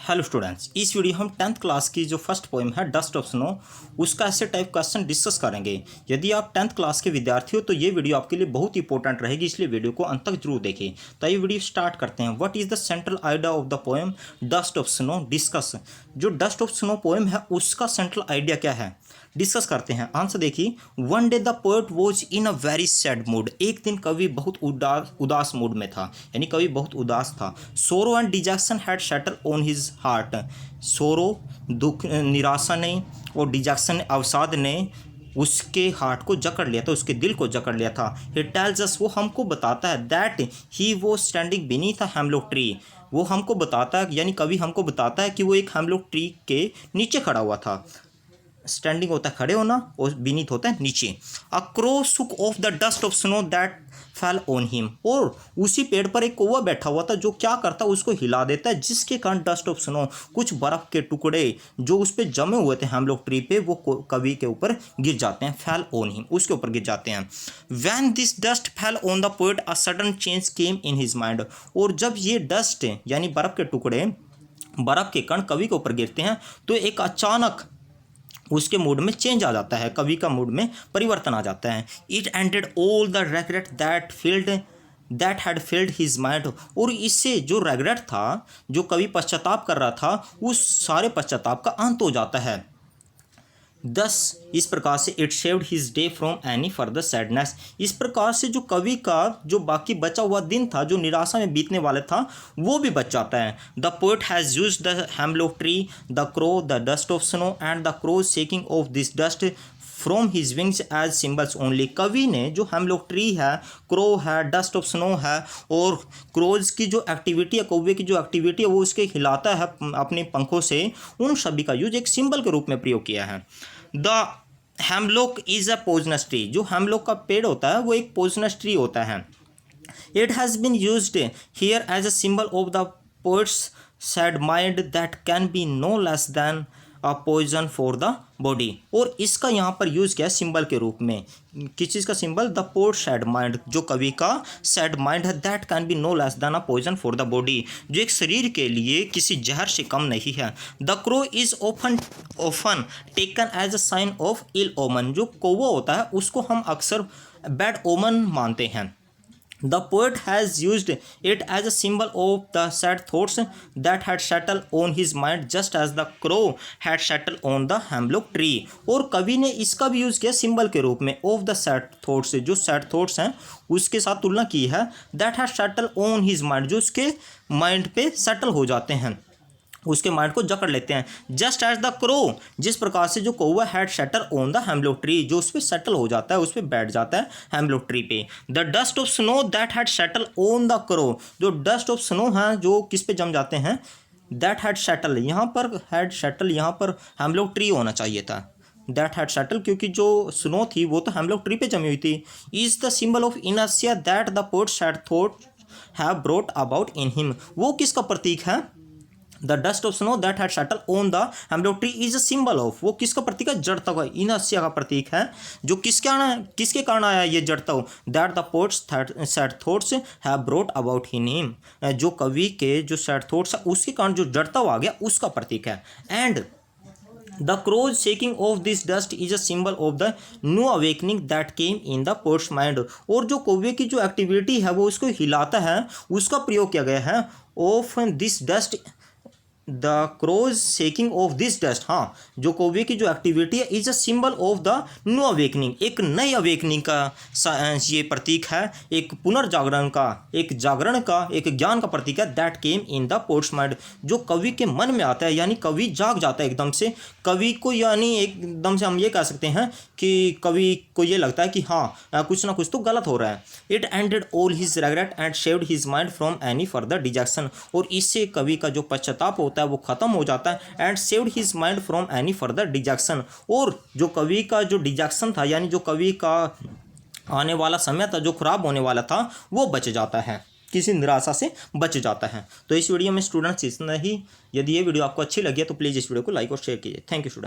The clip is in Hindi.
हेलो स्टूडेंट्स, इस वीडियो हम 10th क्लास की जो फर्स्ट पोएम है डस्ट ऑफ स्नो उसका ऐसे टाइप क्वेश्चन डिस्कस करेंगे। यदि आप 10th क्लास के विद्यार्थी हो तो ये वीडियो आपके लिए बहुत इंपॉर्टेंट रहेगी, इसलिए वीडियो को अंत तक जरूर देखें। तो ये वीडियो स्टार्ट करते हैं। What is the central idea of the poem dust of snow discuss. जो डस्ट ऑफ स्नो पोएम है उसका सेंट्रल आइडिया क्या है, डिस्कस करते हैं। आंसर देखिए, one day the poet was in a very sad mood. एक दिन कवि बहुत उदास मूड में था, यानी कवि बहुत उदास था। Sorrow and detection had settle on his heart. सोरो दुख, निराशा ने और डिजेक्शन अवसाद ने उसके हार्ट को जकड़ लिया था, उसके दिल को जकड़ लिया था। ही टेल्स अस, वो हमको बताता है, that he was standing beneath a hemlock tree. वो हमको बताता है, यानी कवि हमको बताता है कि वो एक हेमलॉक ट्री के नीचे खड़ा हुआ था। स्टैंडिंग होता है खड़े होना और बीनीथ होता है नीचे। अ क्रो सुक of the dust of snow that fell on him. और उसी पेड़ पर एक कौवा बैठा हुआ था जो क्या करता है, उसको हिला देता है, जिसके कारण डस्ट ऑफ स्नो, कुछ बर्फ के टुकड़े जो उस पर जमे हुए थे हेमलॉक ट्री पे, वो कवि के ऊपर गिर जाते हैं। फेल ऑन हिम, उसके ऊपर गिर जाते हैं। When this dust fell on the poet a sudden change came in his mind. और जब ये डस्ट यानी बर्फ के टुकड़े, बर्फ के कण कवि के ऊपर गिरते हैं तो एक अचानक उसके मूड में चेंज आ जाता है, कवि का मूड में परिवर्तन आ जाता है। It ended all the regret that had field his mind. और इससे जो रेग्रेट था, जो कवि पश्चाताप कर रहा था, उस सारे पश्चाताप का अंत हो जाता है। दस इस प्रकार से it saved his day from any further sadness. इस प्रकार से जो कवि का जो बाकी बचा हुआ दिन था, जो निराशा में बीतने वाला था, वो भी बच जाता है। The poet has used the hemlock tree, the crow, the dust of snow and the crow's shaking off this dust from his wings as symbols only. कवि ने जो हेमलॉक ट्री है, क्रो है, डस्ट ऑफ स्नो है और क्रोज की जो एक्टिविटी है, कौवे की जो एक्टिविटी है, वो उसके हिलाता है अपने पंखों से, उन सभी का यूज एक सिंबल के रूप में प्रयोग किया है। The hemlock is a poisonous tree. जो हेमलॉक का पेड़ होता है वो एक पॉइजनस ट्री होता है। It has been used here as a symbol of the poet's sad mind that can be no less than a poison for the body. और इसका यहाँ पर यूज़ किया सिंबल के रूप में। किस चीज़ का symbol? The poet sad mind, जो कवि का सैड माइंड है, that can be no less than a poison for the body, जो एक शरीर के लिए किसी जहर से कम नहीं है। The crow is often taken as a sign of ill omen. जो कौवा होता है उसको हम अक्सर बैड ओमन मानते हैं। The poet has used it as a symbol of the sad thoughts that had settled on his mind, just as the crow had settled on the hemlock tree। और कवि ने इसका भी यूज़ किया सिंबल के रूप में, ऑफ द सैड थॉट्स, जो सैड थॉट्स हैं उसके साथ तुलना की है। That had settle on his mind, जो उसके माइंड पे सेटल हो जाते हैं, उसके माइंड को जकड़ लेते हैं। जस्ट एज द क्रो, जिस प्रकार से जो कौवा had settle on the hemlock tree, जो उस पर सेटल हो जाता है, उस पर बैठ जाता है हेमलॉक ट्री पे। The dust of snow that had settle on the crow, जो डस्ट ऑफ स्नो है जो किस पे जम जाते हैं, दैट हैड सेटल, यहाँ पर हैड सेटल, यहाँ पर हेमलॉक ट्री होना चाहिए था, दैट हैड सेटल, क्योंकि जो स्नो थी वो तो हेमलॉक ट्री पे जमी हुई थी। Is the symbol of inertia that the poet sad thought have brought about in him. वो किसका प्रतीक है? The dust of snow that had settle on the hemlock tree is a symbol of, वो किसका प्रतीक है? जड़ता हुआ, इनर्शिया का प्रतीक है, जो किसके कारण आया ये जड़ता हुआ? That the poet's sad thoughts have brought about in him, जो कवि के जो सैड थॉट्स है उसके कारण जो जड़ता हुआ आ गया उसका प्रतीक है। And the crow's shaking off this dust is a symbol of the new awakening that came in the poet's mind. और जो कौवे की जो एक्टिविटी है वो उसको हिलाता है, उसका प्रयोग किया गया है। Off this dust, the crow's shaking off this dust, हाँ, जो कौवे की जो एक्टिविटी है is a symbol of the new awakening, एक नई अवेकनिंग का ये प्रतीक है, एक पुनर्जागरण का, एक जागरण का, एक ज्ञान का प्रतीक है। That came in the poet's mind, जो कवि के मन में आता है, यानी कवि जाग जाता है एकदम से, कवि को, यानी एकदम से हम ये कह सकते हैं कि कवि को ये लगता है कि हाँ कुछ ना कुछ तो गलत हो रहा है। It ended all his regret and saved his mind from any further detection. और इससे कवि का जो पश्चाताप होता है वो खत्म हो जाता है। And saved his mind from any further detection, और जो कवि का जो डिजेक्शन था, यानी जो कवि का आने वाला समय था जो खराब होने वाला था, वो बच जाता है, किसी निराशा से बच जाता है। तो इस वीडियो में स्टूडेंट्स इतना ही। यदि ये वीडियो आपको अच्छी लगी है तो प्लीज़ इस वीडियो को लाइक और शेयर कीजिए। Thank you student.